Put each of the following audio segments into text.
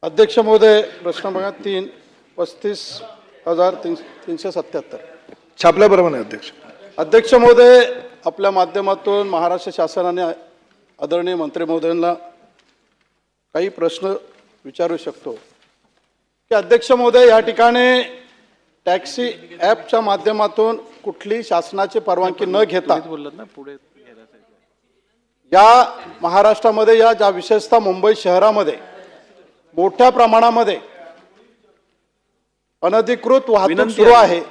अध्यक्ष महोदय, प्रश्न क्रमांक 3 35,377 छापल्याबरोबर आहे अध्यक्ष. अध्यक्ष महोदय, आपल्या माध्यमातून महाराष्ट्र शासनाने आदरणीय मंत्री महोदयांना काही प्रश्न विचारू शकतो की अध्यक्ष महोदय, या ठिकाणी टॅक्सी ॲपच्या माध्यमातून कुठली शासनाची परवानगी न घेता या महाराष्ट्रामध्ये या ज्या विशेषतः मुंबई शहरामध्ये मोठ्या प्रमाणामध्ये अनधिकृत वाहतूक सुरू आहे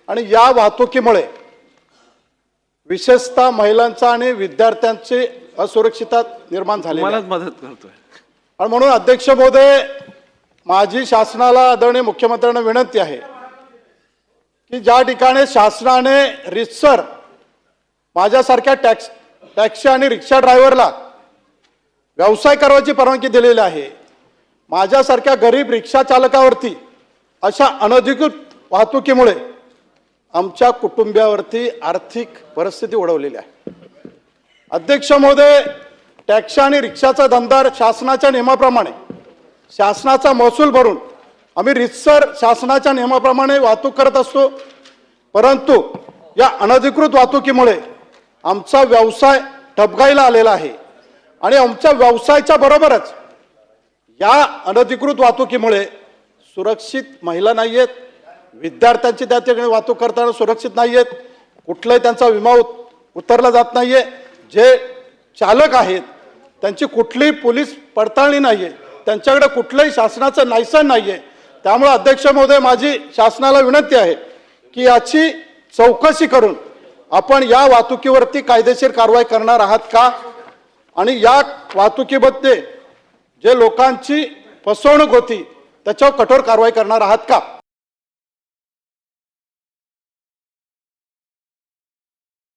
आणि या वाहतुकीमुळे विशेषतः महिलांचा आणि विद्यार्थ्यांची असुरक्षितता निर्माण झाली आहे. मदत करतोय आणि म्हणून अध्यक्ष महोदय, माझी शासनाला आदरणीय मुख्यमंत्र्यांना विनंती आहे की ज्या ठिकाणी शासनाने रितसर माझ्यासारख्या टॅक्सी आणि रिक्षा ड्रायव्हरला व्यवसाय करायची परवानगी दिलेली आहे, माझ्यासारख्या गरीब रिक्षा चालकावरती अशा अनधिकृत वाहतुकीमुळे आमच्या कुटुंबियावरती आर्थिक परिस्थिती ओढवलेली आहे. अध्यक्ष महोदय, टॅक्सी आणि रिक्षाचा धंदा शासनाच्या नियमाप्रमाणे शासनाचा महसूल भरून आम्ही रितसर शासनाच्या नियमाप्रमाणे वाहतूक करत असतो, परंतु या अनधिकृत वाहतुकीमुळे आमचा व्यवसाय ठपकायला आलेला आहे आणि आमच्या व्यवसायाच्या बरोबरच या अनधिकृत वाहतुकीमुळे सुरक्षित महिला नाही आहेत, विद्यार्थ्यांची त्या ठिकाणी वाहतूक करताना सुरक्षित नाही आहेत, कुठलाही त्यांचा विमा उतरला जात नाही आहे, जे चालक आहेत त्यांची कुठलीही पोलीस पडताळणी नाही आहे, त्यांच्याकडे कुठलंही शासनाचं लायसन नाही आहे. त्यामुळे अध्यक्ष महोदय, माझी शासनाला विनंती आहे की याची चौकशी करून आपण या वाहतुकीवरती कायदेशीर कारवाई करणार आहात का, आणि या वाहतुकीमध्ये जे लोकांची फसवणूक होती त्याच्यावर कठोर कारवाई करणार आहात का.